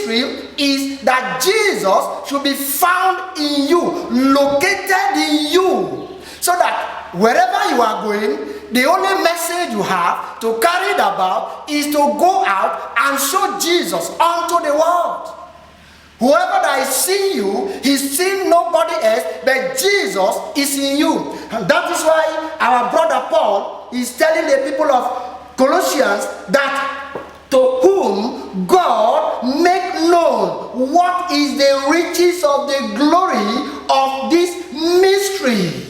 mystery is that Jesus should be found in you, located in you, so that wherever you are going, the only message you have to carry it about is to go out and show Jesus unto the world. Whoever that is seeing you, he's seeing nobody else, but Jesus is in you. And that is why our brother Paul is telling the people of Colossians that to whom God make known what is the riches of the glory of this mystery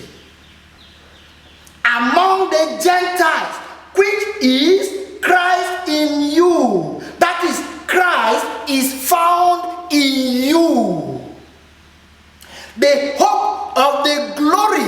among the Gentiles, which is Christ in you. That is, Christ is found in you. The hope of the glory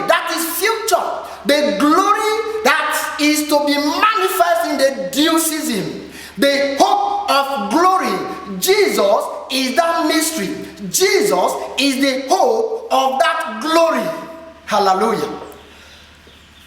that is future, the glory that is to be manifest in the due season, the hope of glory. Jesus is that mystery. Jesus is the hope of that glory. Hallelujah.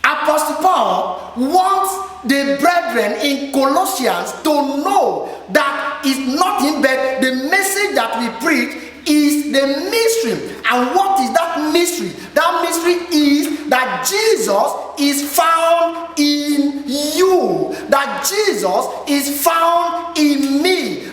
Apostle Paul wants the brethren in Colossians to know that it's nothing but the message that we preach is the mystery. And what is that mystery? That mystery is that Jesus is found in you, that Jesus is found in me.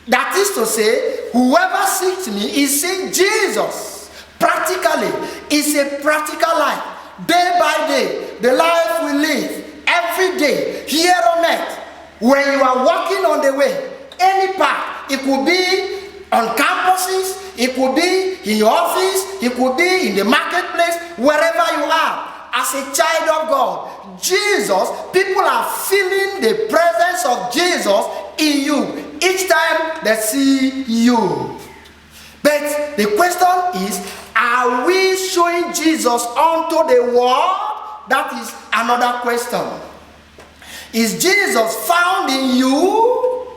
That is to say, whoever seeks me is seeing Jesus. Practically, it's a practical life. Day by day, the life we live every day here on earth. When you are walking on the way, any path, it could be on campuses, it could be in your office, it could be in the marketplace, wherever you are. As a child of God, Jesus, people are feeling the presence of Jesus in you each time they see you. But the question is, are we showing Jesus unto the world? That is another question. Is Jesus found in you?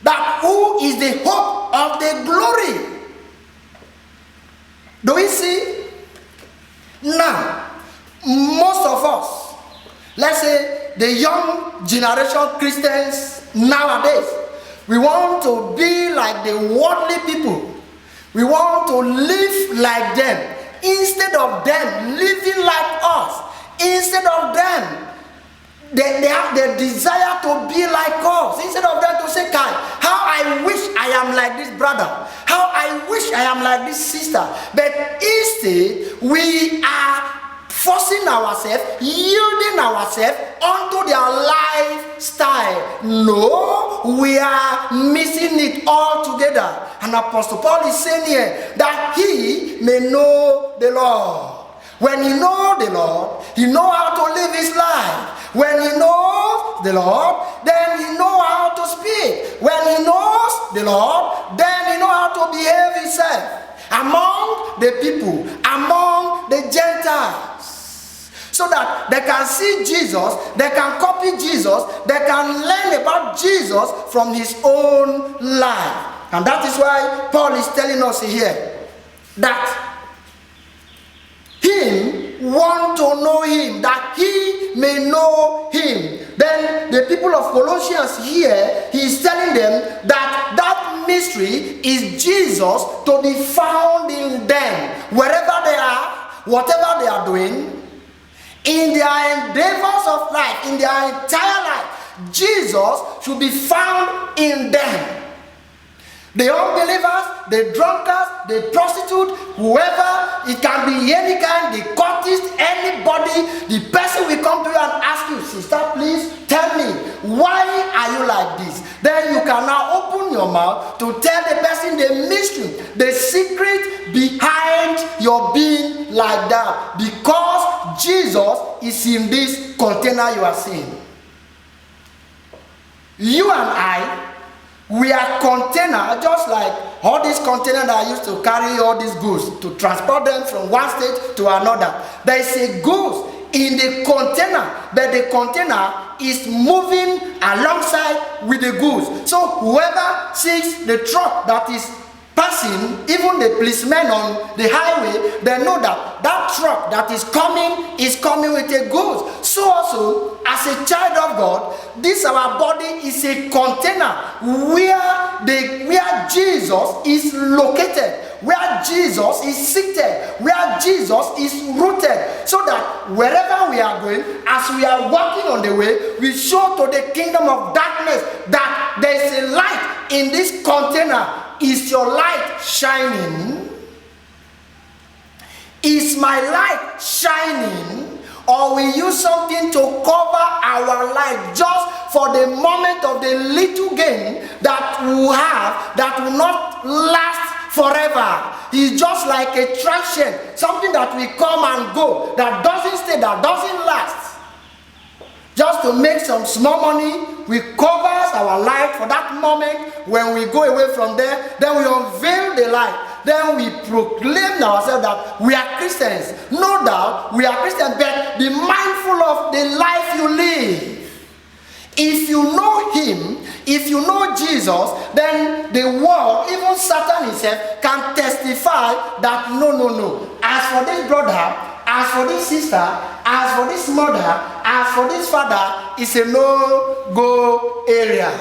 That who is the hope of the glory? Do we see? Now, most of us, let's say the young generation Christians nowadays, we want to be like the worldly people. We want to live like them instead of them living like us. Instead of them, they have the desire to be like us. Instead of them to say, God, how I wish I am like this brother. How I wish I am like this sister. But instead, we are forcing ourselves, yielding ourselves unto their lifestyle. No, we are missing it altogether. And Apostle Paul is saying here that he may know the Lord. When he knows the Lord, he knows how to live his life. When he knows the Lord, then he knows how to speak. When he knows the Lord, then he knows how to behave himself among the people, among the Gentiles, so that they can see Jesus, they can copy Jesus, they can learn about Jesus from his own life. And that is why Paul is telling us here that him want to know him, that he may know him. Then the people of Colossians here, he is telling them that that mystery is Jesus to be found in them, wherever they are, whatever they are doing, in their endeavors of life, in their entire life. Jesus should be found in them. The unbelievers, the drunkards, the prostitute, whoever, it can be any kind, the cultist, anybody, the person will come to you and ask you, sister, please tell me, why are you like this? Then you can now open your mouth to tell the person the mystery, the secret behind your being like that. Because Jesus is in this container you are seeing. You and I, we are container, just like all these containers that I used to carry all these goods, to transport them from one state to another. There is a goods in the container, but the container is moving alongside with the goods. So whoever sees the truck that is passing, even the policemen on the highway, they know that that truck that is coming with a goods. So also, as a child of God, this our body is a container where Jesus is located, where Jesus is seated, where Jesus is rooted, so that wherever we are going, as we are walking on the way, we show to the kingdom of darkness that there is a light in this container. Is your light shining? Is my light shining? Or we use something to cover our life just for the moment of the little gain that we have, that will not last forever. It's just like a traction, something that will come and go, that doesn't stay, that doesn't last. Just to make some small money, we cover our life for that moment. When we go away from there, then we unveil the light. Then we proclaim ourselves that we are Christians. No doubt we are Christians, but be mindful of the life you live. If you know Him, if you know Jesus, then the world, even Satan himself, can testify that no. As for this brother, as for this sister, as for this mother, as for this father, it's a no-go area.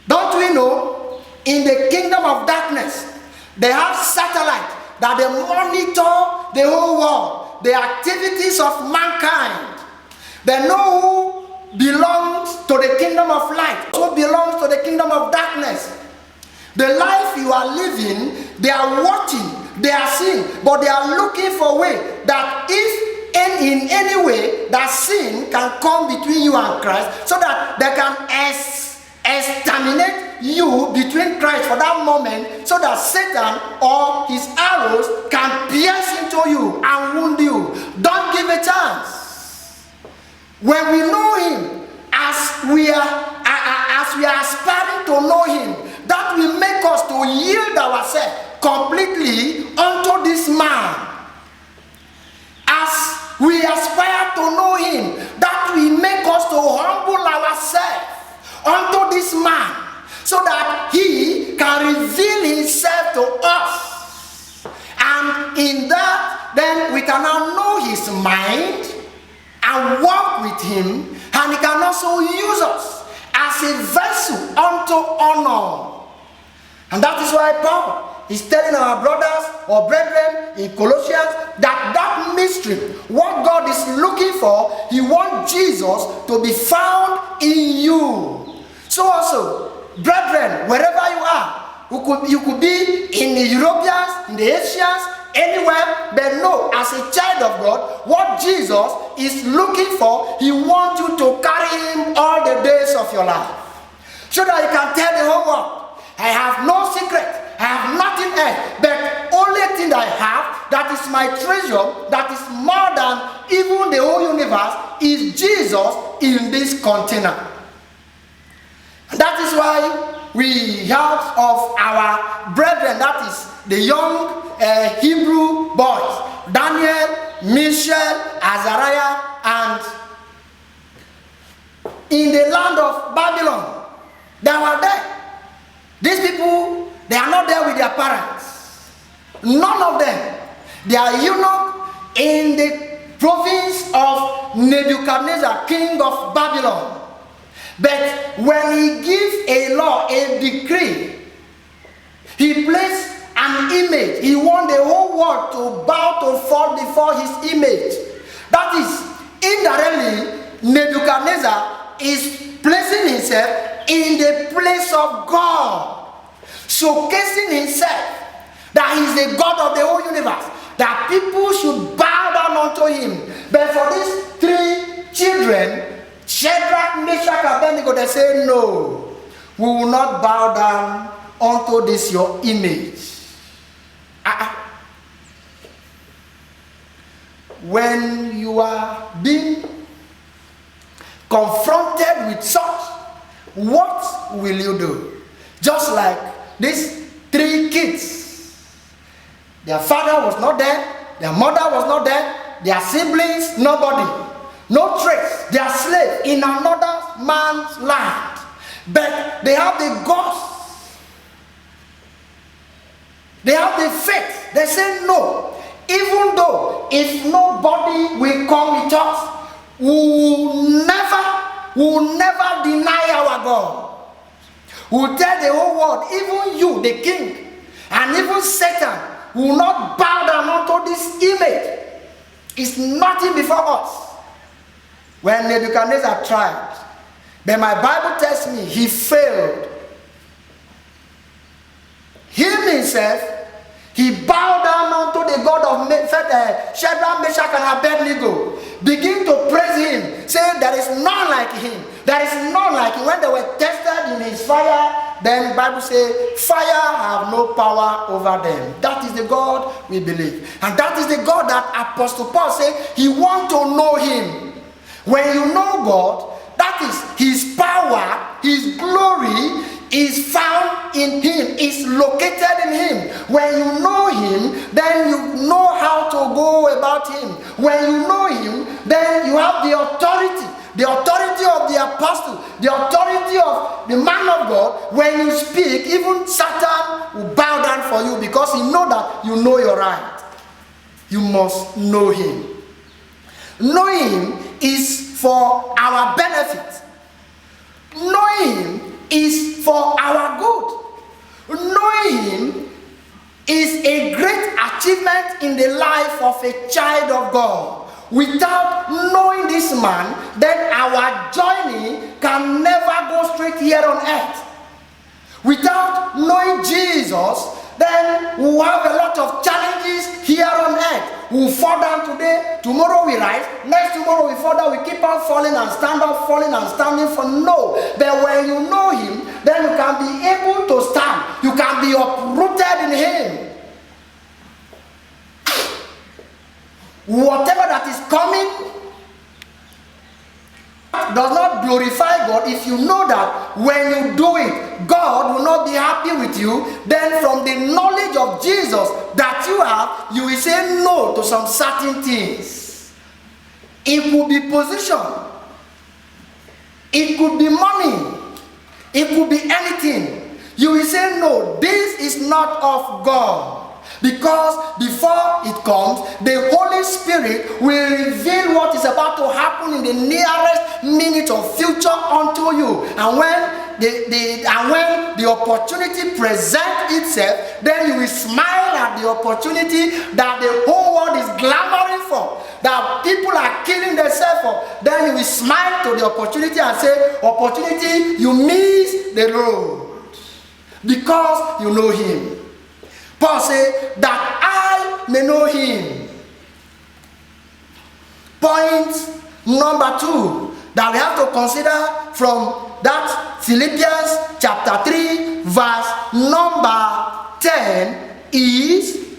Don't we know? In the kingdom of darkness, they have satellites that they monitor the whole world, the activities of mankind. They know who belongs to the kingdom of light, who belongs to the kingdom of darkness. The life you are living, they are watching, they are seeing, but they are looking for a way that if in any way that sin can come between you and Christ, so that they can exterminate you between Christ for that moment, so that Satan or his arrows can pierce into you and wound you. Don't give a chance. When we know Him, as we are aspiring to know Him, that will make us to yield ourselves completely unto this man. As we aspire to know Him, that will make us to humble ourselves unto this man, so that He can reveal Himself to us. And in that, then we can now know His mind and walk with Him, and He can also use us as a vessel unto honor. And that is why Paul is telling our brothers or brethren in Colossians that mystery, what God is looking for, He wants Jesus to be found in you. So also, brethren, wherever you are, you could be in the Europeans, in the Asians, anywhere, but no, as a child of God, what Jesus is looking for, He wants you to carry Him all the days of your life, so that you can tell the whole world, I have no secret, I have nothing else, but only thing I have, that is my treasure, that is more than even the whole universe, is Jesus in this container. That is why we heard of our brethren, that is the young Hebrew boys, Daniel, Mishael, Azariah, and in the land of Babylon, they were there. These people, they are not there with their parents. None of them. They are eunuch in the province of Nebuchadnezzar, king of Babylon. But when he gives a law, a decree, he placed an image. He wants the whole world to bow to fall before his image. That is, indirectly, Nebuchadnezzar is placing himself in the place of God, showcasing himself that he is the God of the whole universe, that people should bow down unto him. But for these three children, Shadrach, Meshach, and Abednego, they say, no, we will not bow down unto this your image. When you are being confronted with such, what will you do? Just like these three kids, their father was not there, their mother was not there, their siblings, nobody. No trace. They are slaves in another man's land. But they have the guts. They have the faith. They say, no, even though if nobody will come with us, we will never deny our God. We will tell the whole world, even you, the king, and even Satan will not bow down unto this image. It's nothing before us. When Nebuchadnezzar tried, but my Bible tells me he failed. Himself, he bowed down unto the God of Shadrach, Meshach, and Abednego. Begin to praise him, saying there is none like him. There is none like him. When they were tested in his fire, then the Bible says, fire have no power over them. That is the God we believe. And that is the God that Apostle Paul said he wants to know him. When you know God, that is his power, his glory is found in him, is located in him. When you know him, then you know how to go about him. When you know him, then you have the authority of the apostle, the authority of the man of God. When you speak, even Satan will bow down for you, because he knows that you know your right. You must know him. Knowing him is for our benefit. Knowing him is for our good. Knowing him is a great achievement in the life of a child of God. Without knowing this man, then our journey can never go straight here on earth. Without knowing Jesus, then we'll have a lot of challenges here on earth. We'll fall down today, tomorrow we rise, next tomorrow we fall down, we keep on falling and stand up, falling and standing for no. But when you know him, then you can be able to stand. You can be uprooted in him. Whatever that is coming does not glorify God. If you know that when you do it, God will not be happy with you, then from the knowledge of Jesus that you have, you will say no to some certain things. It could be position, it could be money, it could be anything. You will say no, this is not of God. Because before it comes, the Holy Spirit will reveal what is about to happen in the nearest minute of future unto you. And when the opportunity presents itself, then you will smile at the opportunity that the whole world is clamoring for, that people are killing themselves for. Then you will smile to the opportunity and say, opportunity, you miss the road, because you know him. Paul said, that I may know him. Point number 2 that we have to consider from that Philippians chapter 3 verse number 10 is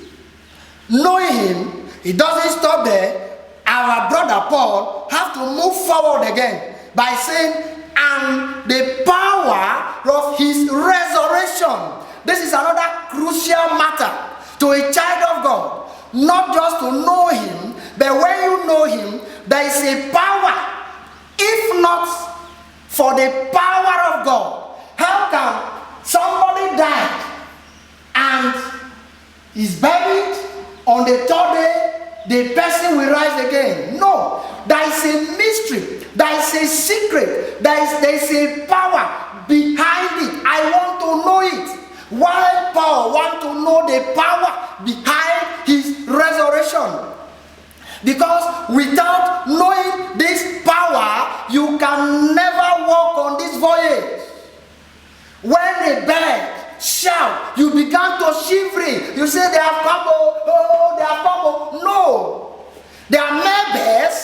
knowing him. It doesn't stop there. Our brother Paul have to move forward again by saying, and the power of his resurrection. This is another crucial matter to a child of God. Not just to know him, but when you know him, there is a power. If not for the power of God, how can somebody die and is buried, on the 3rd day, the person will rise again? No. There is a mystery. There is a secret. There is a power behind it. I want to know it. Why Paul want to know the power behind his resurrection? Because without knowing this power, you can never walk on this voyage. When a bird shout, you began to shiver. You say, they have come, oh, they have come. Oh. No. They are mere birds.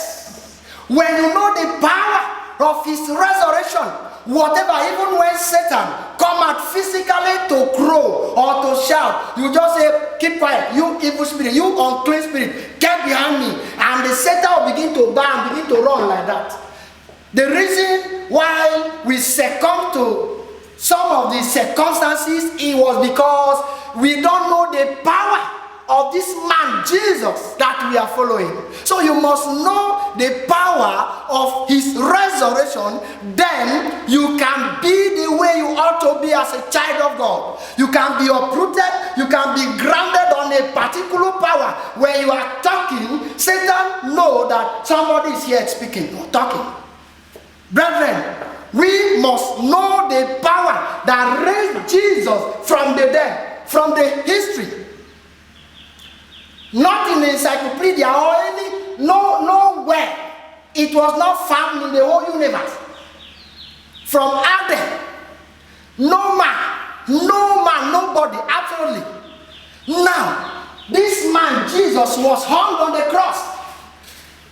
When you know the power of his resurrection, whatever, even when Satan come out physically to crow or to shout, you just say, keep quiet, you evil spirit, you unclean spirit, get behind me. And the Satan will begin to bow and begin to run like that. The reason why we succumb to some of the circumstances, it was because we don't know the power of this man Jesus that we are following. So you must know the power of his resurrection, then you can be the way you ought to be as a child of God. You can be uprooted, you can be grounded on a particular power. When you are talking, Satan knows that somebody is here speaking or talking. Brethren, we must know the power that raised Jesus from the dead, from the history. Not in the encyclopedia or nowhere. It was not found in the whole universe. From Adam, no man, nobody, absolutely. Now, this man Jesus was hung on the cross.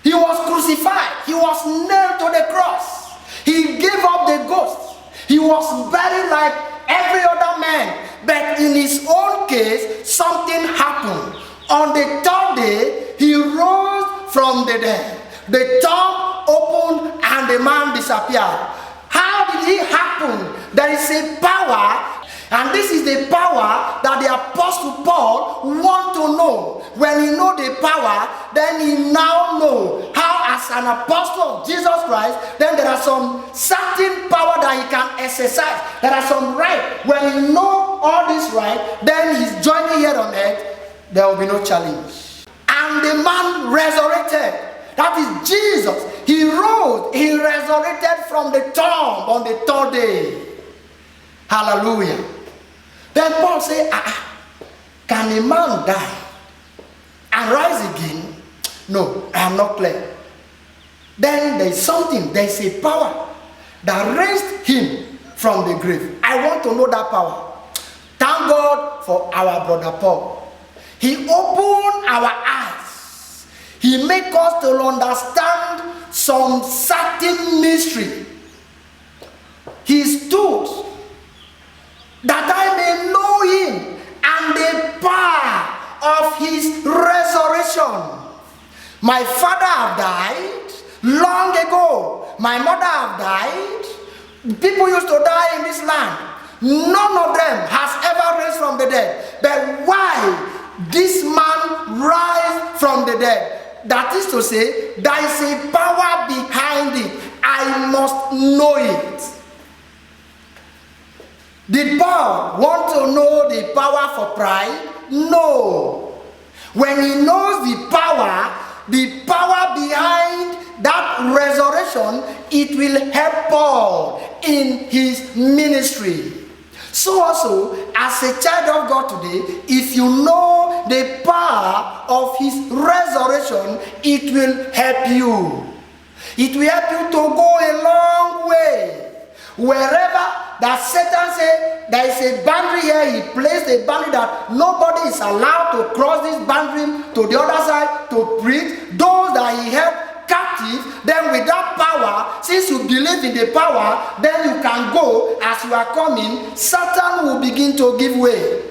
He was crucified. He was nailed to the cross. He gave up the ghost. He was buried like every other man. But in his own case, something happened. On the third day, he rose from the dead. The tomb opened and the man disappeared. How did it happen? There is a power, and this is the power that the Apostle Paul wants to know. When he knows the power, then he now knows how, as an apostle of Jesus Christ, then there are some certain power that he can exercise. There are some right. When he knows all this right, then his journey here on earth, there will be no challenge. And the man resurrected. That is Jesus. He rose. He resurrected from the tomb on the third day. Hallelujah. Then Paul said, can a man die and rise again? No, I am not clear. Then there is something, there is a power that raised him from the grave. I want to know that power. Thank God for our brother Paul. He opened our eyes. He made us to understand some certain mystery. He stood that I may know him and the power of his resurrection. My father have died long ago. My mother have died. People used to die in this land. None of them has ever raised from the dead. But why this man rise from the dead? That is to say, there is a power behind it. I must know it. Did Paul want to know the power for pride? No. When he knows the power behind that resurrection, it will help Paul in his ministry. So also, as a child of God today, if you know the power of his resurrection, it will help you. It will help you to go a long way. Wherever that Satan said there is a boundary here, he placed a boundary that nobody is allowed to cross this boundary to the other side to preach. Those that he held captive, then with that power, since you believe in the power, then you can go as you are coming. Satan will begin to give way.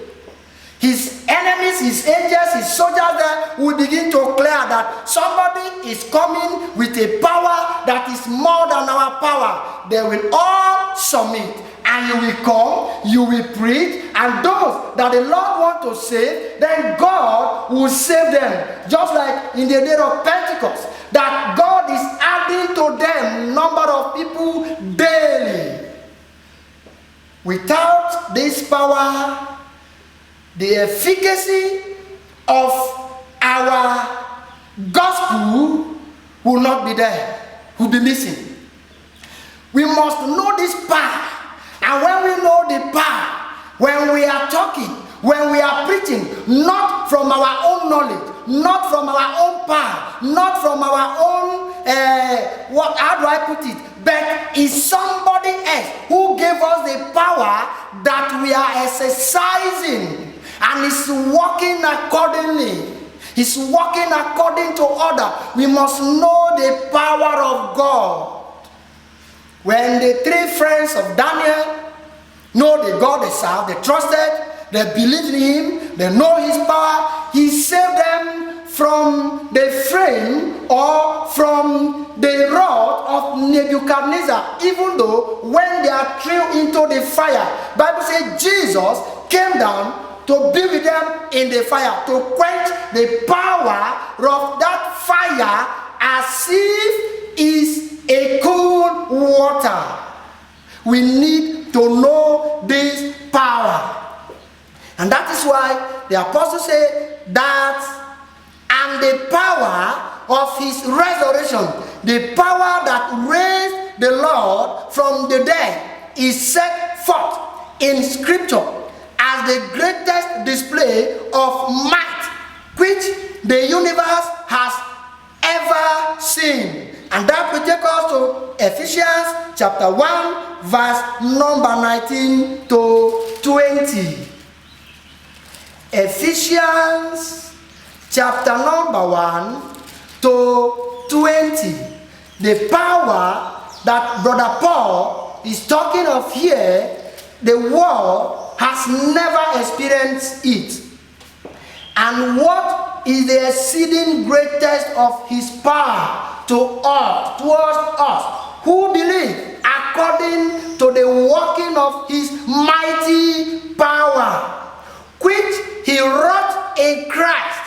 His enemies, his angels, his soldiers there will begin to clear that somebody is coming with a power that is more than our power. They will all submit, and you will come, you will preach, and those that the Lord wants to save, then God will save them. Just like in the day of Pentecost, that God is adding to them number of people daily. Without this power, the efficacy of our gospel will not be there, will be missing. We must know this power. And when we know the power, when we are talking, when we are preaching, not from our own knowledge, not from our own power, not from our own, how do I put it? But is somebody else who gave us the power that we are exercising. And is working accordingly. He's working according to order. We must know the power of God. When the three friends of Daniel know the God they serve, they trusted, they believed in him, they know his power, he saved them from the flame or from the wrath of Nebuchadnezzar. Even though when they are thrown into the fire, Bible says Jesus came down to be with them in the fire, to quench the power of that fire as if is a cold water. We need to know this power. And that is why the apostle said that, and the power of his resurrection, the power that raised the Lord from the dead, is set forth in Scripture as the greatest display of might which the universe has ever seen. And that will take us to Ephesians chapter 1, verse number 19 to 20. Ephesians chapter number 1 to 20. The power that Brother Paul is talking of here, the world has never experienced it. And what is the exceeding greatest of his power to us, towards us, who believe, according to the working of his mighty power, which he wrought in Christ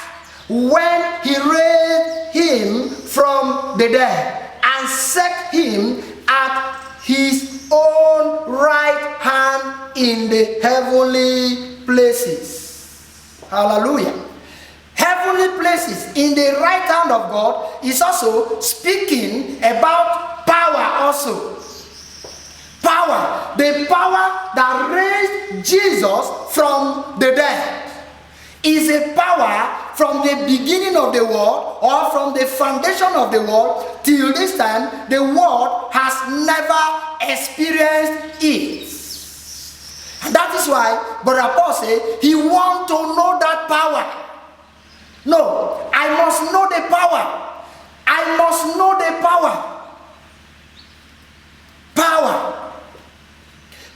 when he raised him from the dead and set him at his own right hand in the heavenly places. Hallelujah. Heavenly places in the right hand of God is also speaking about power also. Power, the power that raised Jesus from the dead, is a power from the beginning of the world, or from the foundation of the world till this time. The world has never experienced it. And that is why Brother Paul said he wants to know that power. No, I must know the power. I must know the power. Power.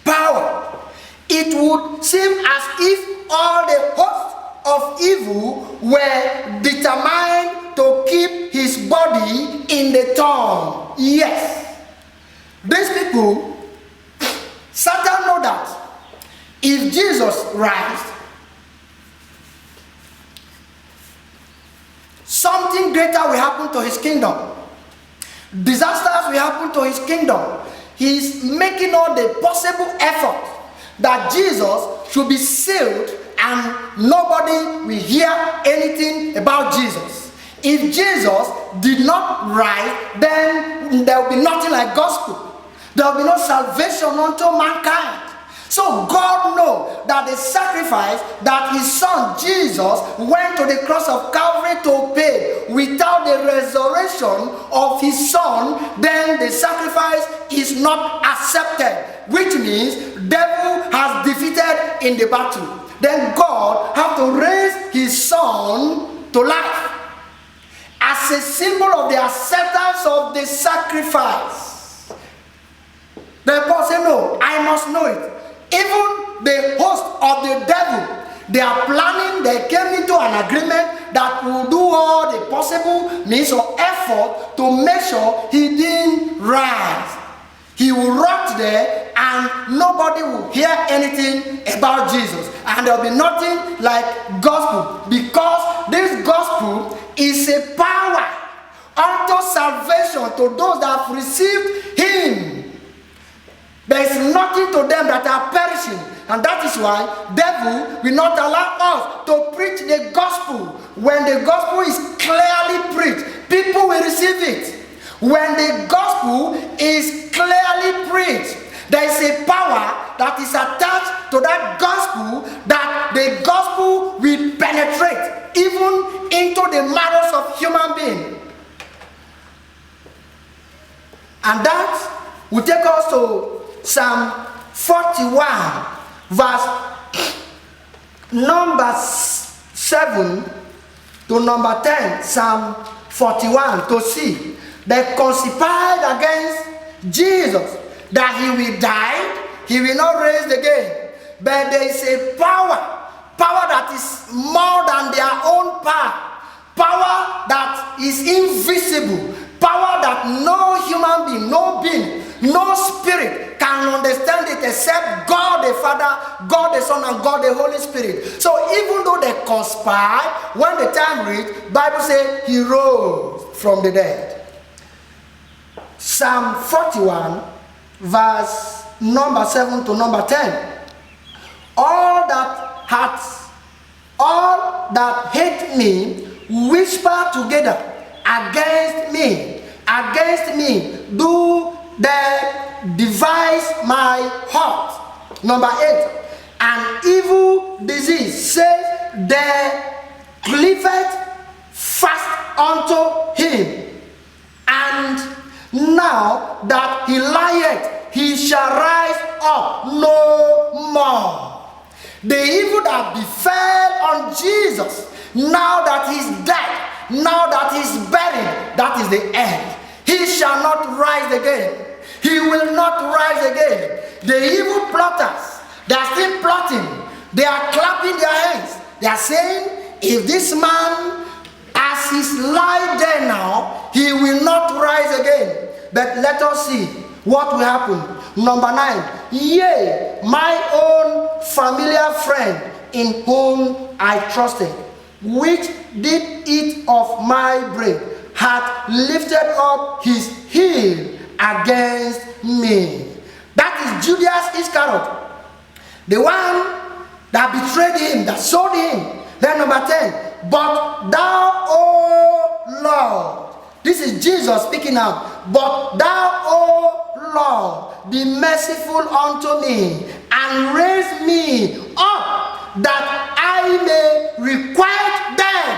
Power. It would seem as if all the hosts of evil were determined to keep his body in the tomb. Yes. These people, Satan know that if Jesus rises, something greater will happen to his kingdom. Disasters will happen to his kingdom. He is making all the possible effort that Jesus should be sealed and nobody will hear anything about Jesus. If Jesus did not rise, then there will be nothing like gospel. There will be no salvation unto mankind. So God knows that the sacrifice that his son Jesus went to the cross of Calvary to pay, without the resurrection of his son, then the sacrifice is not accepted, which means devil has defeated in the battle. Then God has to raise his son to life as a symbol of the acceptance of the sacrifice. The Paul said, no, I must know it. Even the host of the devil, they are planning, they came into an agreement that will do all the possible means of effort to make sure he didn't rise. He will rot there and nobody will hear anything about Jesus. And there will be nothing like gospel, because this gospel is a power unto salvation to those that have received him. There is nothing to them that are perishing. And that is why devil will not allow us to preach the gospel. When the gospel is clearly preached, people will receive it. When the gospel is clearly preached, there is a power that is attached to that gospel, that the gospel will penetrate even into the marrows of human beings. And that will take us to Psalm 41, verse number 7 to number 10. Psalm 41, to see they conspired against Jesus, that he will die, he will not raise again. But there is a power that is more than their own power that is invisible, power that no human being, no spirit can understand it except God the Father, God the Son, and God the Holy Spirit. So even though they conspired, when the time reached, Bible says he rose from the dead. Psalm 41, verse number 7 to number 10. All that hate me whisper together against me, do they devise my heart. Number 8, an evil disease says they cleaveth fast unto him, and now that he lieth, he shall rise up no more. The evil that befell on Jesus, now that he's dead, now that he's buried, that is the end. He shall not rise again. He will not rise again. The evil plotters, they are still plotting. They are clapping their hands. They are saying, if this man, as he's lying there now, he will not rise again. But let us see what will happen. Number 9, yea, my own familiar friend in whom I trusted, which did eat of my bread, hath lifted up his heel against me. That is Judas Iscariot, the one that betrayed him, that sold him. Then number 10, but thou, O Lord, this is Jesus speaking now, but thou, O Lord, be merciful unto me, and raise me up, that I may requite them.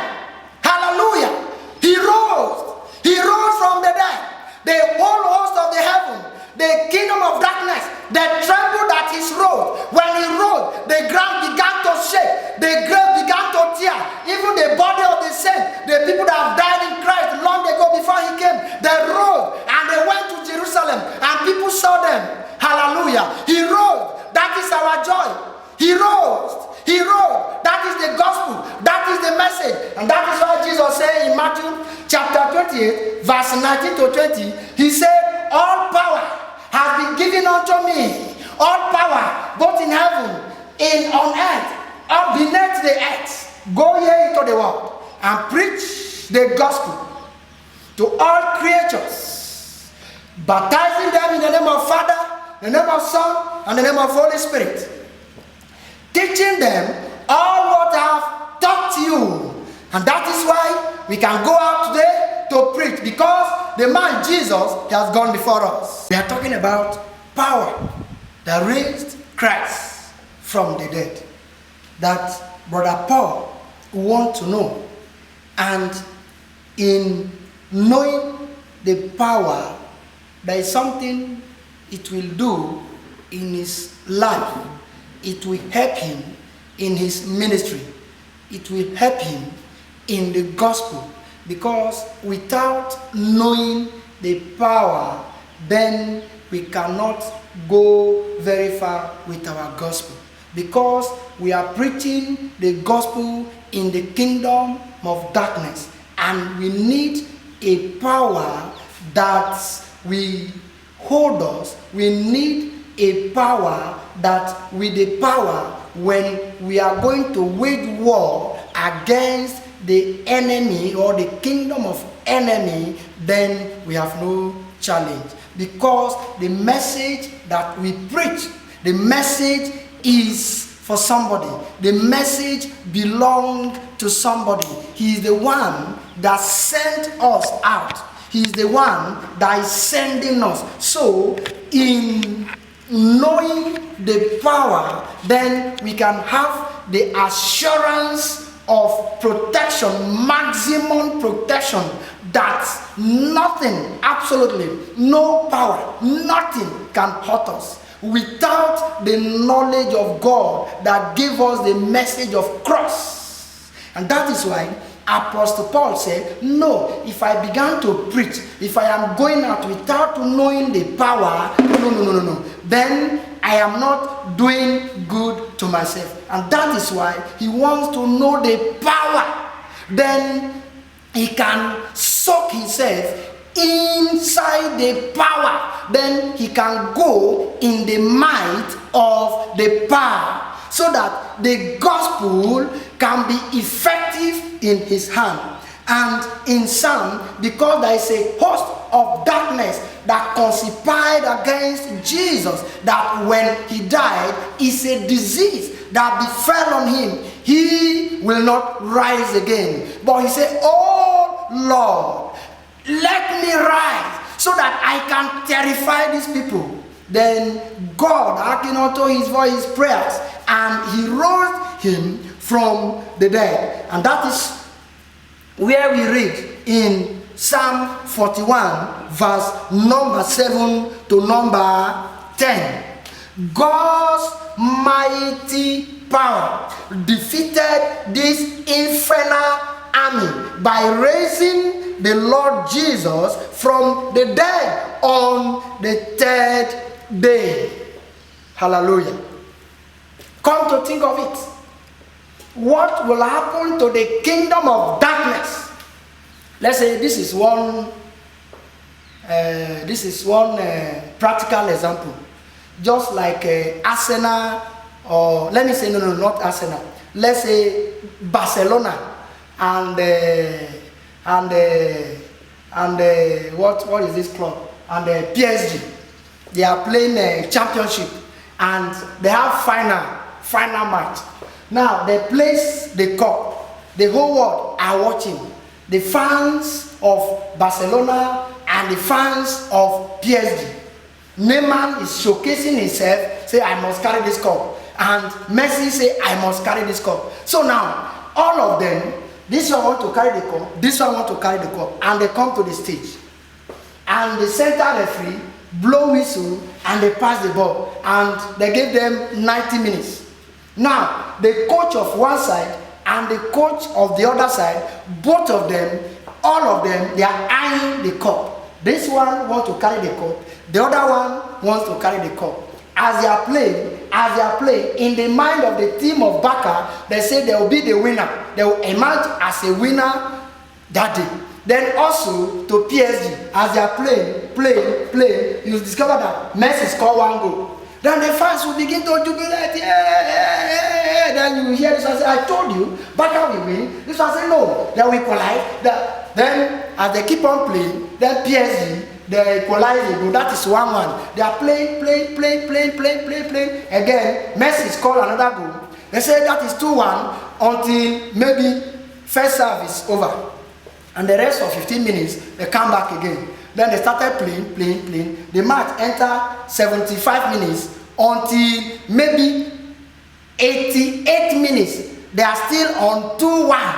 Hallelujah. He rose from the dead. The whole host of the heaven, the kingdom of darkness, they trembled at his rose. When he rose, the ground began to shake, the grave began to tear. Even the body of the saints, the people that have died in Christ long ago before he came, they rose and they went to Jerusalem, and people saw them. Hallelujah. He rose. That is our joy. He rose. He rose. That is the gospel. That is the message. And that is why Jesus said in Matthew chapter 28, verse 19 to 20, he said, all power has been given unto me. All power, both in heaven and on earth, or beneath the earth. Go ye into the world and preach the gospel to all creatures, baptizing them in the name of Father, the name of Son, and the name of Holy Spirit, teaching them all what I have taught you. And that is why we can go out today to preach, because the man Jesus has gone before us. We are talking about power that raised Christ from the dead, that Brother Paul wants to know. And in knowing the power, there is something it will do in his life. It will help him in his ministry. It will help him in the gospel. Because without knowing the power, then we cannot go very far with our gospel. Because we are preaching the gospel in the kingdom of darkness, and we need a power that will hold us. We need a power that, with the power, when we are going to wage war against the enemy or the kingdom of enemy, then we have no challenge. Because the message that we preach, the message is for somebody. The message belongs to somebody. He is the one that sent us out. He is the one that is sending us. So in knowing the power, then we can have the assurance of protection, maximum protection, that nothing, absolutely no power, nothing can hurt us without the knowledge of God that gave us the message of cross. And that is why Apostle Paul said, no, if I began to preach, if I am going out without knowing the power, no, then I am not doing good to myself. And that is why he wants to know the power. Then he can soak himself inside the power, then he can go in the might of the power, so that the gospel can be effective in his hand. And in Psalm, because there is a host of darkness that conspired against Jesus, that when he died, is a disease that befell on him. He will not rise again. But he said, "Oh Lord, let me rise so that I can terrify these people." Then God hearkened unto his voice, his prayers, and he rose him from the dead. And that is where we read in Psalm 41, verse number 7 to number 10. God's mighty power defeated this infernal army by raising the Lord Jesus from the dead on the third day. Hallelujah. Come to think of it, what will happen to the kingdom of darkness? Let's say this is one practical example. Just like Arsenal, or let me say no, not Arsenal. Let's say Barcelona and what is this club? And PSG. They are playing a championship, and they have final match. Now they place the cup. The whole world are watching. The fans of Barcelona and the fans of PSG. Neymar is showcasing himself, say, "I must carry this cup." And Messi say, "I must carry this cup." So now, all of them, this one want to carry the cup, this one want to carry the cup, and they come to the stage. And the center referee blow whistle, and they pass the ball, and they give them 90 minutes. Now, the coach of one side and the coach of the other side, both of them, all of them, they are eyeing the cup. This one wants to carry the cup, the other one wants to carry the cup. As they are playing, in the mind of the team of Barca, they say they will be the winner. They will emerge as a winner that day. Then also to PSG, as they are playing, you discover that Messi scored one goal. Then the fans will begin to jubilate. Yeah. Then you hear this one say, "I told you, Barca will win." This one say, "No, they will equalize." Then as they keep on playing, then PSG, they equalize the goal. That is 1-1. They are playing. Again, Messi scored another goal. They say that is 2-1 until maybe first half is over. And the rest of 15 minutes, they come back again. Then they started playing. The match entered 75 minutes until maybe 88 minutes. They are still on 2-1,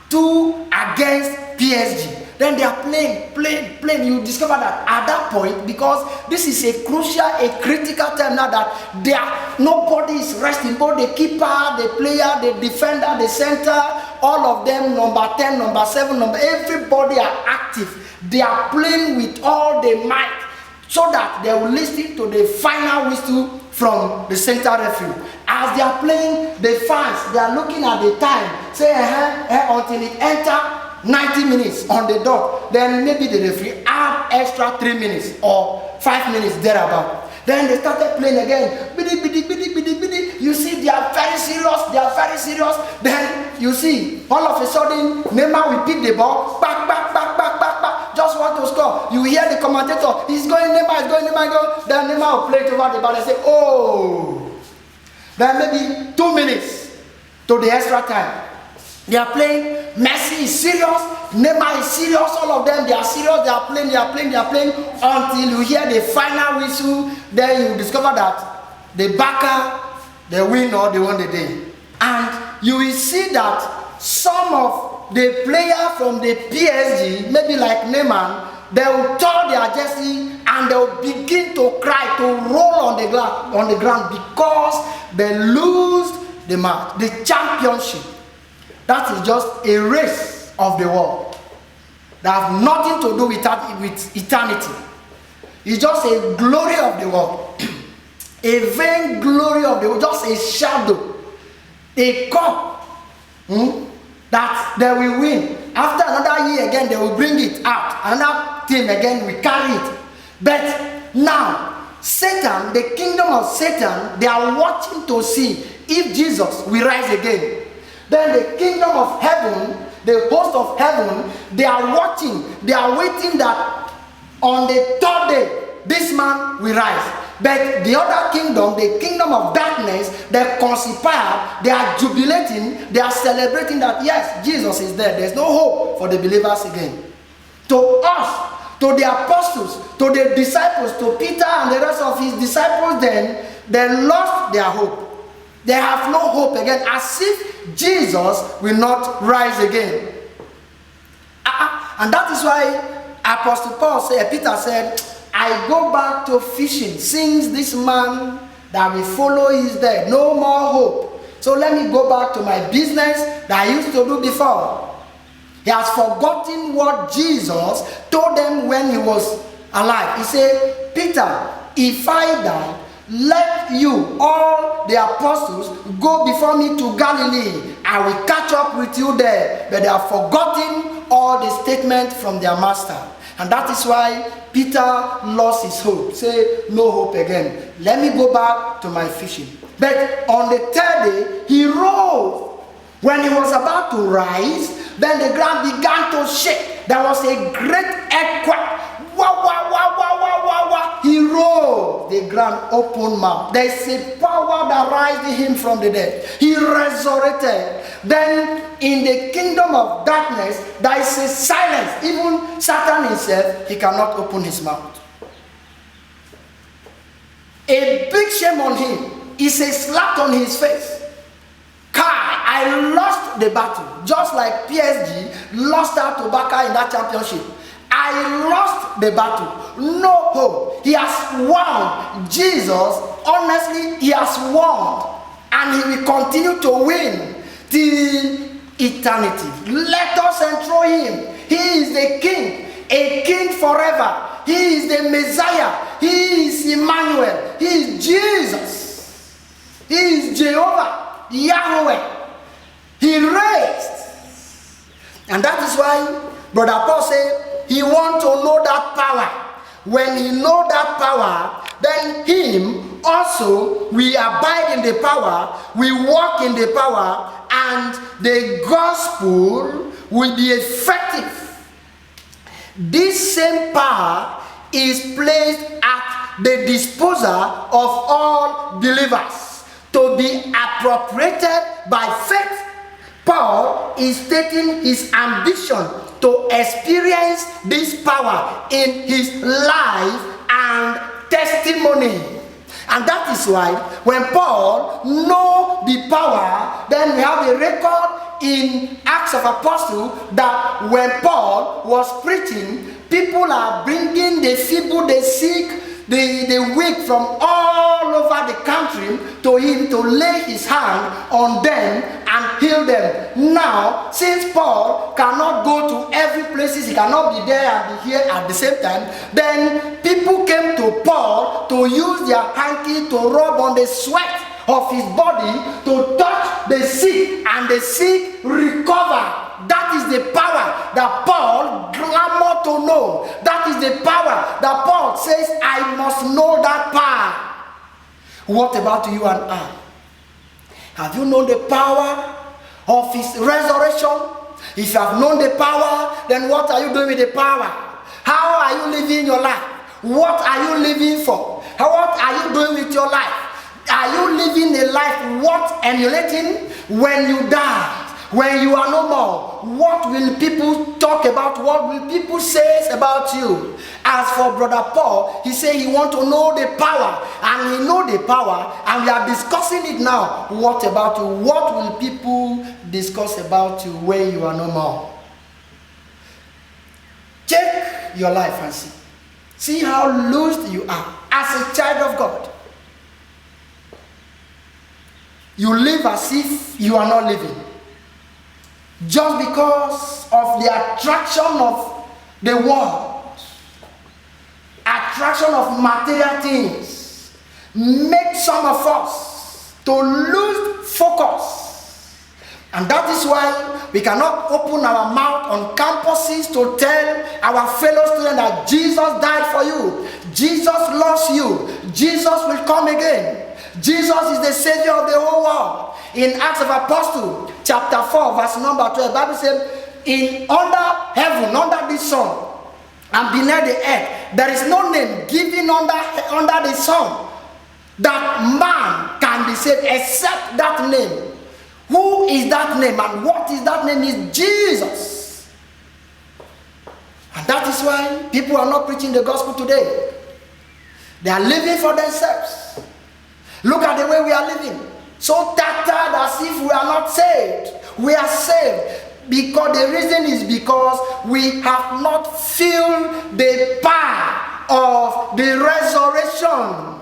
2 against PSG. Then they are playing. You discover that at that point, because this is a crucial, a critical time now, that nobody is resting. Both the keeper, the player, the defender, the center, all of them, number 10, number 7, everybody are active. They are playing with all the might, so that they will listen to the final whistle from the center referee. As they are playing, the fans, they are looking at the time, say until it enter 90 minutes on the dot. Then maybe the referee add extra 3 minutes or 5 minutes thereabout. Then they started playing again. Bidi. You see, they are very serious. Then you see, all of a sudden, Neymar will pick the ball, back. Just want to score. You hear the commentator, he's going Neymar. Then Neymar will play it over the ball and say, "Oh." Then maybe 2 minutes to the extra time. They are playing. Messi is serious. Neymar is serious. All of them, they are serious. They are playing until you hear the final whistle. Then you discover that the Barca, they win or they won the day. And you will see that some of the players from the PSG, maybe like Neymar, they will tear their jersey and they will begin to cry, to roll on the ground because they lose the match, the championship. That is just a race of the world that have nothing to do with eternity. It's just a glory of the world, a vain glory of the world, just a shadow, a cup. that they will win. After another year again, they will bring it out. Another team again will carry it. But now, Satan, the kingdom of Satan, they are watching to see if Jesus will rise again. Then the kingdom of heaven, the host of heaven, they are watching, they are waiting that on the third day, this man will rise. But the other kingdom, the kingdom of darkness, they conspire, they are jubilating, they are celebrating that yes, Jesus is there. There's no hope for the believers again. To us, to the apostles, to the disciples, to Peter and the rest of his disciples, then they lost their hope. They have no hope again, as if Jesus will not rise again. And that is why Apostle Paul said, Peter said, I go back to fishing since this man that we follow is dead. No more hope. So let me go back to my business that I used to do before. He has forgotten what Jesus told them when he was alive. He said, Peter, if I die, let you, all the apostles, go before me to Galilee. I will catch up with you there. But they have forgotten all the statements from their master. And that is why Peter lost his hope. Say, no hope again. Let me go back to my fishing. But on the third day, he rose. When he was about to rise, then the ground began to shake. There was a great earthquake. Wah, wah, wah, wah, wah, wah, wah. He rose. The ground opened mouth. There is a power that raised him from the dead. He resurrected. Then in the kingdom of darkness, there is a silence. Even Satan himself, he cannot open his mouth. A big shame on him is a slap on his face. I lost the battle, just like PSG lost out to Barca in that championship. I lost the battle. No hope. He has won. Jesus, honestly, he has won. And he will continue to win till eternity. Let us enthrone him. He is the king, a king forever. He is the Messiah. He is Emmanuel. He is Jesus. He is Jehovah, Yahweh. He raised. And that is why Brother Paul said he wants to know that power. When he know that power, then him also we abide in the power, we walk in the power, and the gospel will be effective. This same power is placed at the disposal of all believers to be appropriated by faith. Paul is stating his ambition to experience this power in his life and testimony. And that is why when Paul knows the power, then we have a record in Acts of Apostles that when Paul was preaching, people are bringing the feeble, the sick, the weak from all over the country to him to lay his hand on them and heal them. Now, since Paul cannot go to every place, he cannot be there and be here at the same time, then people came to Paul to use their hanky to rub on the sweat of his body to touch the sick, and the sick recover. That is the power that Paul clamored to know. That is the power that Paul says, I must know that power. What about you and I? Have you known the power of his resurrection? If you have known the power, then what are you doing with the power? How are you living your life? What are you living for? What are you doing with your life? Are you living a life worth emulating when you die? When you are no more, what will people talk about? What will people say about you? As for Brother Paul, he said he wants to know the power, and he knows the power, and we are discussing it now. What about you? What will people discuss about you when you are no more? Check your life and see. See how loosed you are as a child of God. You live as if you are not living. Just because of the attraction of the world, attraction of material things, make some of us to lose focus, And that is why we cannot open our mouth on campuses to tell our fellow students that Jesus died for you, Jesus loves you, Jesus will come again, Jesus is the Savior of the whole world. In Acts of Apostles, chapter 4, verse number 12, the Bible says, under heaven, under the sun, and beneath the earth, there is no name given under the sun that man can be saved except that name. Who is that name, and what is that name? Is Jesus. And that is why people are not preaching the gospel today. They are living for themselves. Look at the way we are living. So tattered as if we are not saved. We are saved. Because the reason is because we have not felt the power of the resurrection.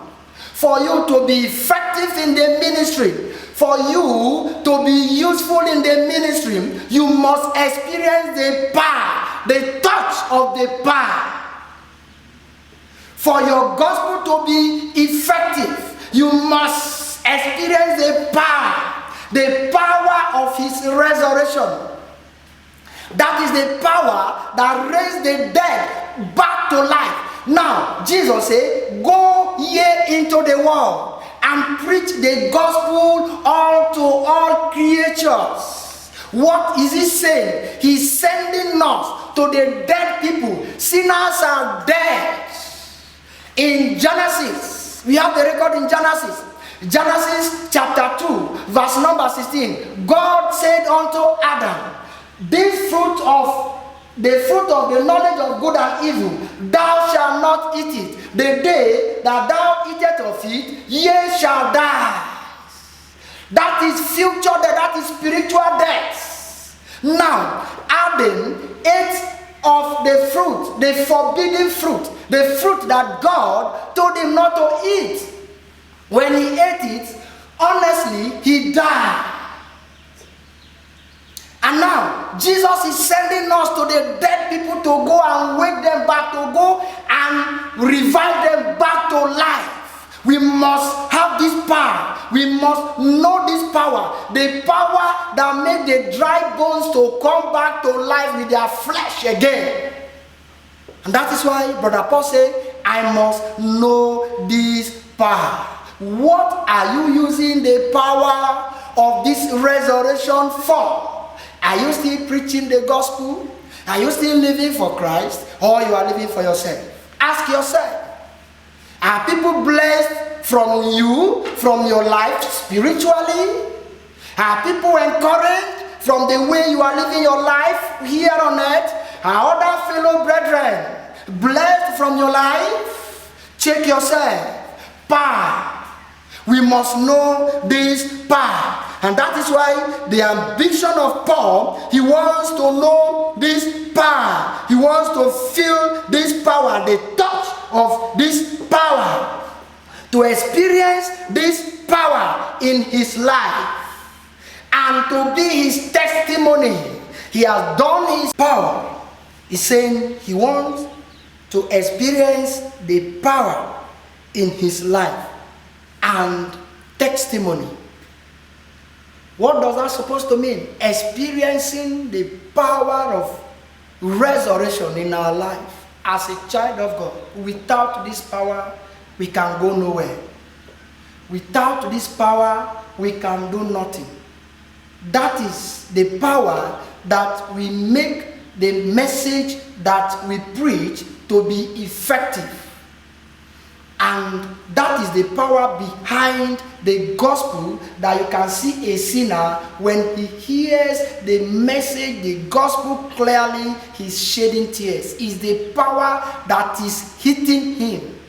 For you to be effective in the ministry, for you to be useful in the ministry, you must experience the power, the touch of the power. For your gospel to be effective, you must experience the power of his resurrection. That is the power that raised the dead back to life. Now, Jesus said, go ye into the world and preach the gospel unto all creatures. What is he saying? He's sending us to the dead people. Sinners are dead. In Genesis, we have the record in Genesis. Genesis chapter 2, verse number 16. God said unto Adam, the fruit of the knowledge of good and evil, thou shalt not eat it. The day that thou eatest of it, ye shall die. That is future death, that is spiritual death. Now, Adam ate of the fruit, the forbidden fruit, the fruit that God told him not to eat. When he ate it, honestly, he died. And now, Jesus is sending us to the dead people to go and wake them back, to go and revive them back to life. We must have this power. We must know this power. The power that made the dry bones to come back to life with their flesh again. And that is why Brother Paul said, I must know this power. What are you using the power of this resurrection for? Are you still preaching the gospel? Are you still living for Christ? Or you are living for yourself? Ask yourself. Are people blessed from you, from your life spiritually? Are people encouraged from the way you are living your life here on earth? Are other fellow brethren blessed from your life? Check yourself. Power. We must know this power. And that is why the ambition of Paul, he wants to know this power. He wants to feel this power, the touch of this power. To experience this power in his life. And to be his testimony. He has done his power. He's saying he wants to experience the power in his life. And testimony. What does that supposed to mean? Experiencing the power of resurrection in our life as a child of God. Without this power, we can go nowhere. Without this power, we can do nothing. That is the power that we make the message that we preach to be effective. And that is the power behind the gospel, that you can see a sinner when he hears the message, the gospel clearly, he's shedding tears. It's the power that is hitting him.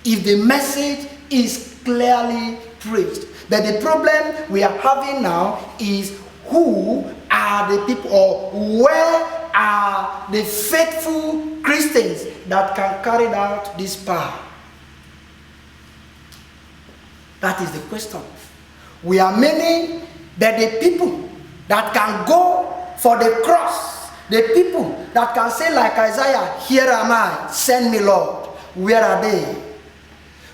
If the message is clearly preached. But the problem we are having now is, who are the people, or where are the faithful Christians that can carry out this power? That is the question. We are many, but the people that can go for the cross, the people that can say like Isaiah, here am I, send me Lord, where are they?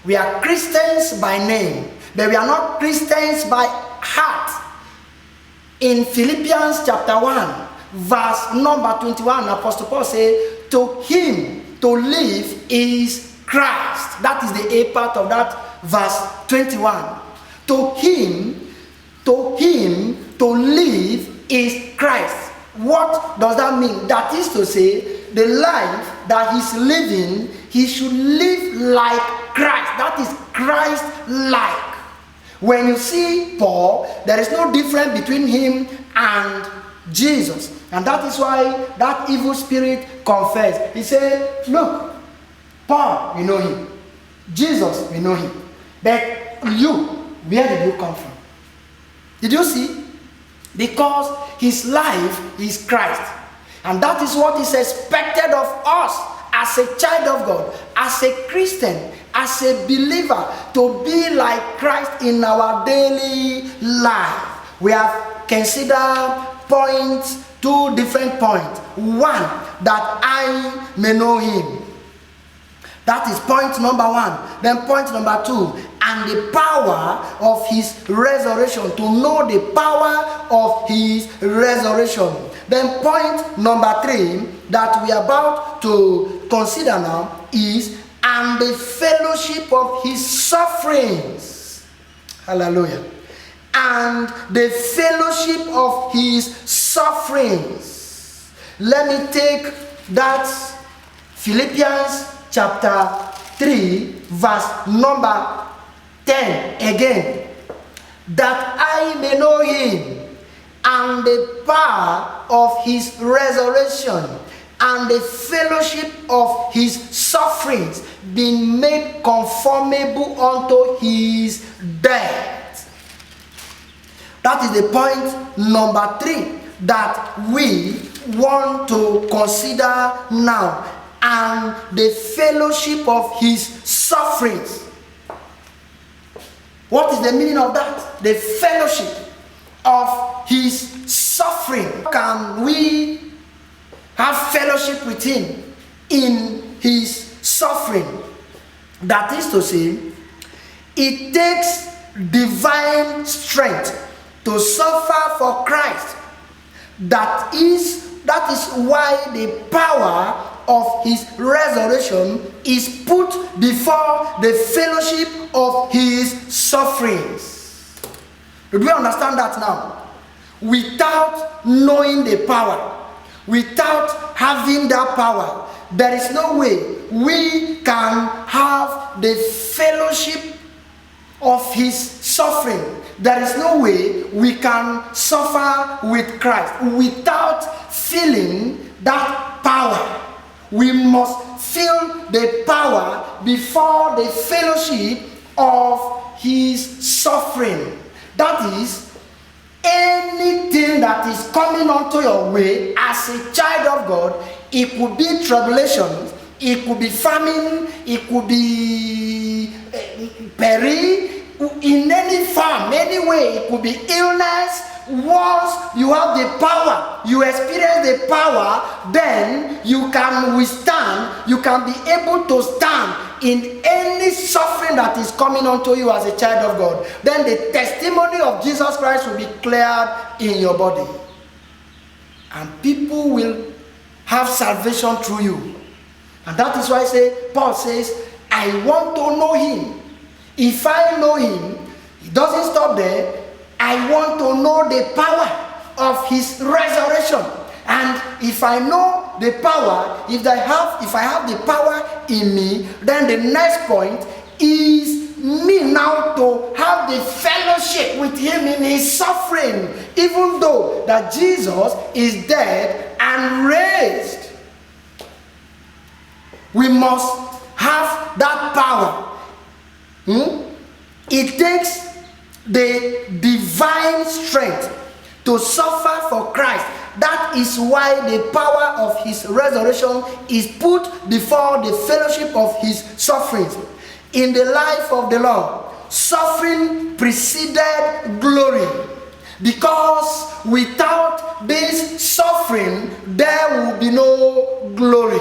We are Christians by name, but we are not Christians by heart. In Philippians chapter 1, verse number 21, Apostle Paul says, to him to live is Christ. That is the A part of that verse 21. To him to live is Christ. What does that mean? That is to say, the life that he's living, he should live like Christ. That is Christ-like. When you see Paul, there is no difference between him and Jesus. And that is why that evil spirit confessed. He said, look, Paul, we know him. Jesus, we know him. But you, where did you come from? Did you see? Because his life is Christ. And that is what is expected of us as a child of God, as a Christian, as a believer, to be like Christ in our daily life. We have considered points, two different points. One, that I may know him. That is point number one. Then point number two, and the power of his resurrection, to know the power of his resurrection. Then point number three that we are about to consider now is, and the fellowship of his sufferings. Hallelujah. And the fellowship of his sufferings. Let me take that Philippians chapter 3 verse number 10 again. That I may know him and the power of his resurrection and the fellowship of his sufferings, being made conformable unto his death. That is the point number 3 that we want to consider now. And the fellowship of his sufferings. What is the meaning of that? The fellowship of his suffering. How can we have fellowship with him in his suffering? That is to say, it takes divine strength to suffer for Christ. That is why the power of his resurrection is put before the fellowship of his sufferings. Do we understand that now? Without knowing the power, without having that power, there is no way we can have the fellowship of his suffering. There is no way we can suffer with Christ without feeling that power. We must feel the power before the fellowship of his suffering. That is, anything that is coming onto your way as a child of God, it could be tribulation, it could be famine, it could be peril, in any form, any way, it could be illness. Once you have the power, you experience the power, then you can withstand, you can be able to stand in any suffering that is coming onto you as a child of God. Then the testimony of Jesus Christ will be cleared in your body. And people will have salvation through you. And that is why Paul says, I want to know him. If I know him, it doesn't stop there. I want to know the power of his resurrection. And if I know the power, if I have the power in me, then the next point is me now to have the fellowship with him in his suffering, even though that Jesus is dead and raised. We must have that power. It takes the divine strength to suffer for Christ. That is why the power of his resurrection is put before the fellowship of his sufferings. In the life of the Lord, suffering preceded glory. Because without this suffering, there will be no glory.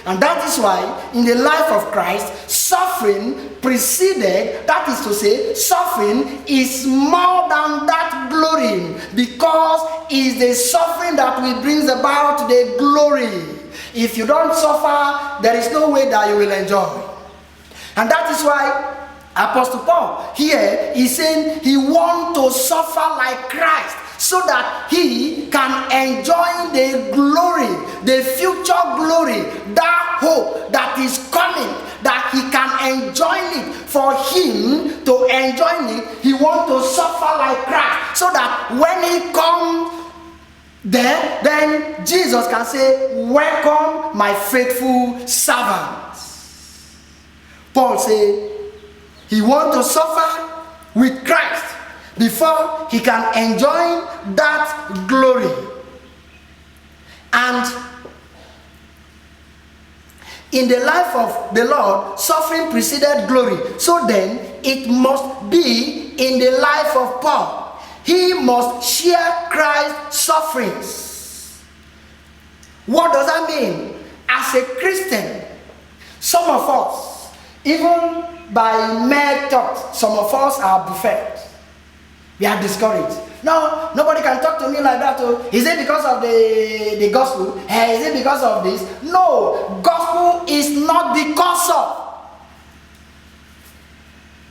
And that is why in the life of Christ, suffering preceded, that is to say, suffering is more than that glory, because it's the suffering that will bring about the glory. If you don't suffer, there is no way that you will enjoy. And that is why Apostle Paul here is saying he wants to suffer like Christ, so that he can enjoy the glory, the future glory, that hope that is coming, that he can enjoy it. For him to enjoy it, he wants to suffer like Christ, so that when he comes there, then Jesus can say, welcome my faithful servants. Paul said he wants to suffer with Christ before he can enjoy that glory. And in the life of the Lord, suffering preceded glory. So then, it must be in the life of Paul. He must share Christ's sufferings. What does that mean? As a Christian, some of us, even by mere thought, some of us are buffeted. We are discouraged. No, nobody can talk to me like that. Is it because of the gospel? Is it because of this? No, gospel is not because of.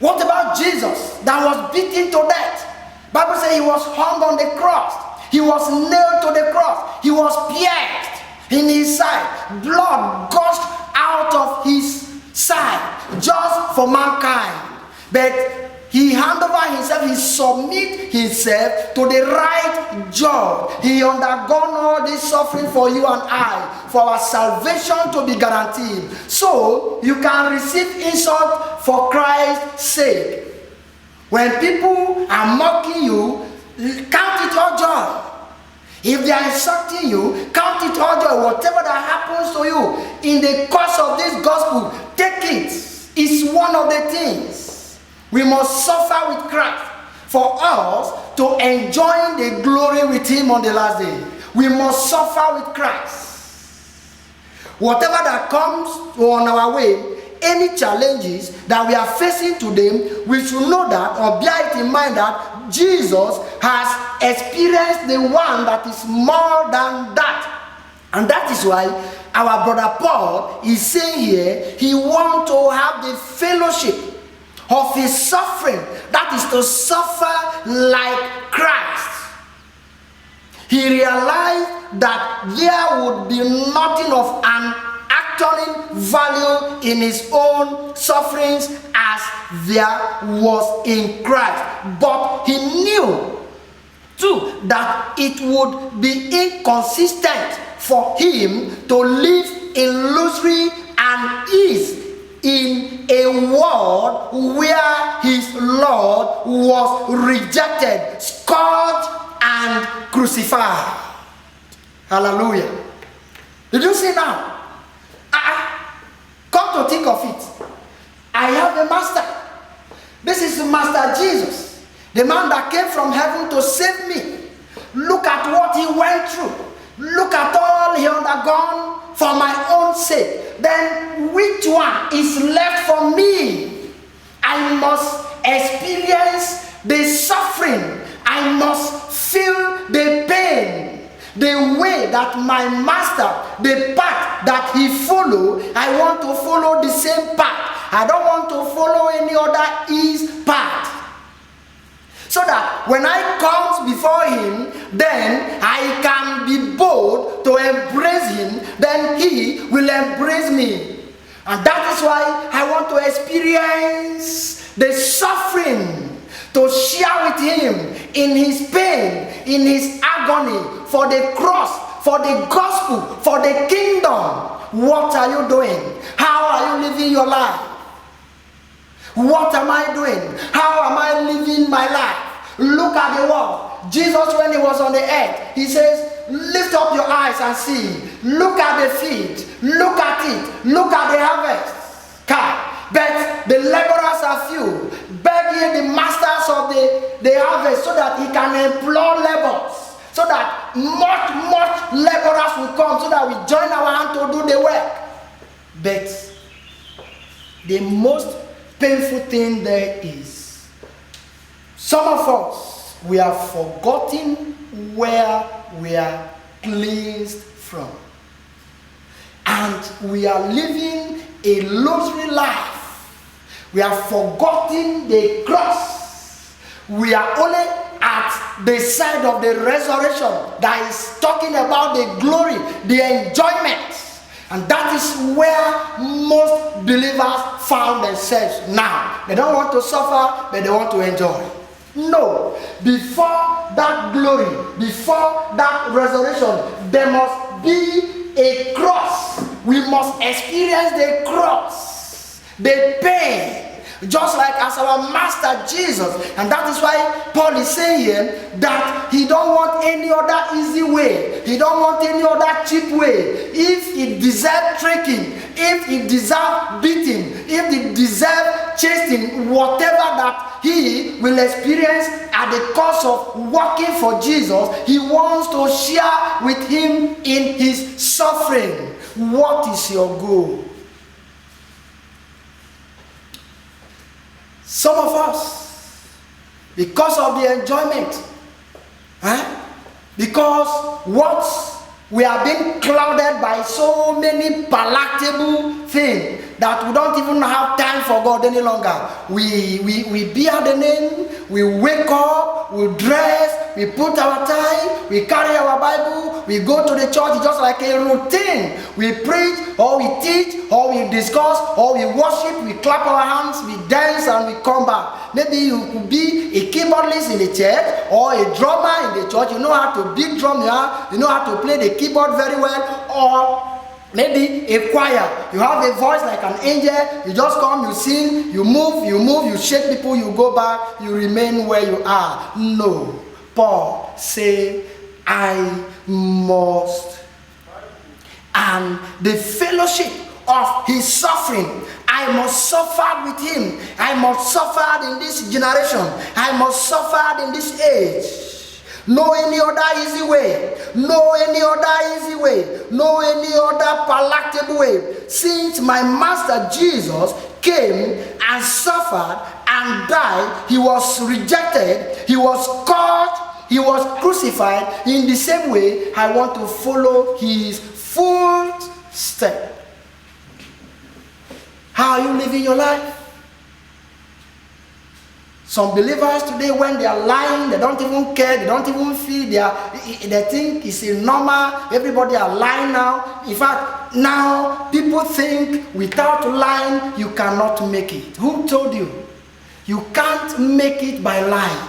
What about Jesus that was beaten to death? Bible says he was hung on the cross. He was nailed to the cross. He was pierced in his side. Blood gushed out of his side just for mankind. But he handed over himself, he submit himself to the right judge. He undergone all this suffering for you and I, for our salvation to be guaranteed. So you can receive insult for Christ's sake. When people are mocking you, count it all joy. If they are insulting you, count it all joy. Whatever that happens to you in the course of this gospel, take it. It's one of the things. We must suffer with Christ for us to enjoy the glory with him on the last day. We must suffer with Christ. Whatever that comes on our way, any challenges that we are facing today, we should know that, or bear it in mind that Jesus has experienced the one that is more than that. And that is why our brother Paul is saying here, he wants to have the fellowship of his suffering, that is to suffer like Christ. He realized that there would be nothing of an actual value in his own sufferings as there was in Christ. But he knew too that it would be inconsistent for him to live in luxury and ease in a world where his Lord was rejected, scourged, and crucified. Hallelujah. Did you see now? Come to think of it, I have a master. This is Master Jesus, the man that came from heaven to save me. Look at what he went through. Look at all he undergone for my own sake. Then which one is left for me? I must experience the suffering. I must feel the pain. The way that my master, the path that he followed, I want to follow the same path. I don't want to follow any other ease path. So that when I come before him, then I can be bold to embrace him, then he will embrace me. And that is why I want to experience the suffering, to share with him in his pain, in his agony, for the cross, for the gospel, for the kingdom. What are you doing? How are you living your life? What am I doing? How am I living my life? Look at the world. Jesus, when he was on the earth, he says, lift up your eyes and see. Look at the field. Look at it. Look at the harvest. But the laborers are few. Beg ye the masters of the harvest, so that he can employ laborers. So that much laborers will come, so that we join our hand to do the work. But the most painful thing there is, some of us, we have forgotten where we are cleansed from. And we are living a luxury life. We have forgotten the cross. We are only at the side of the resurrection that is talking about the glory, the enjoyment. And that is where most believers found themselves now. They don't want to suffer, but they want to enjoy. No. Before that glory, before that resurrection, there must be a cross. We must experience the cross, the pain. Just like as our Master Jesus. And that is why Paul is saying that he don't want any other easy way. He don't want any other cheap way. If it deserves tricking, if it deserves beating, if it deserves chasing, whatever that he will experience at the cost of working for Jesus, he wants to share with him in his suffering. What is your goal? Some of us, because of the enjoyment, because what we are being clouded by so many palatable things that we don't even have time for God any longer. We bear the name, we wake up, we dress, we put our tie, we carry our Bible, we go to the church just like a routine. We preach, or we teach, or we discuss, or we worship, we clap our hands, we dance, and we come back. Maybe you could be a keyboardist in the church, or a drummer in the church. You know how to beat drum, you know how to play the keyboard very well, or maybe a choir. You have a voice like an angel. You just come, you sing, you move, you shake people, you go back, you remain where you are. No. Paul say, I must. And the fellowship of his suffering, I must suffer with him. I must suffer in this generation. I must suffer in this age. No any other easy way. No any other easy way. No any other palatable way. Since my Master Jesus came and suffered and died, he was rejected, he was scourged, he was crucified. In the same way, I want to follow his footsteps. How are you living your life? Some believers today, when they are lying, they don't even care, they don't even feel, they think it's a normal, everybody are lying now. In fact, now people think without lying, you cannot make it. Who told you? You can't make it by lying.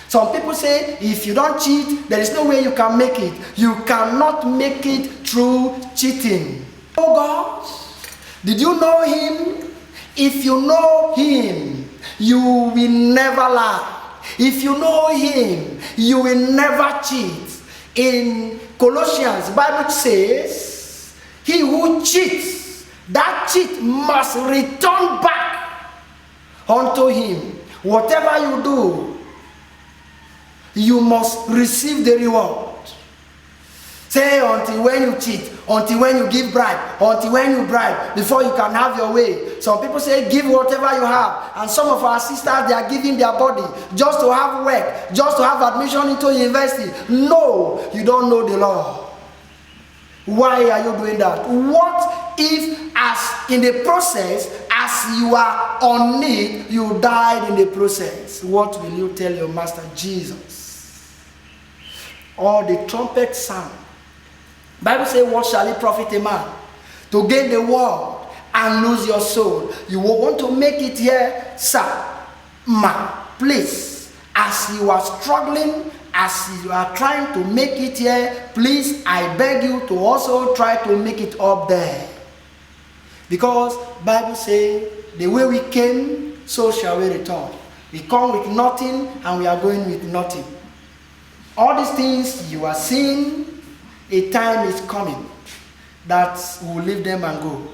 Some people say, if you don't cheat, there is no way you can make it. You cannot make it through cheating. Oh God, did you know him? If you know him, you will never lie. If you know him, you will never cheat. In Colossians, the Bible says, he who cheats, that cheat must return back unto him. Whatever you do, you must receive the reward. Say until when you cheat, until when you give bribe, until when you bribe, before you can have your way. Some people say give whatever you have. And some of our sisters, they are giving their body just to have work, just to have admission into university. No, you don't know the law. Why are you doing that? What if as in the process, as you are on it, you died in the process? What will you tell your Master Jesus? Or the trumpet sound. Bible says, what shall it profit a man to gain the world and lose your soul? You want to make it here, sir, ma, please, as you are struggling, as you are trying to make it here, please, I beg you to also try to make it up there. Because Bible says, the way we came, so shall we return. We come with nothing and we are going with nothing. All these things you are seeing, a time is coming that we will leave them and go.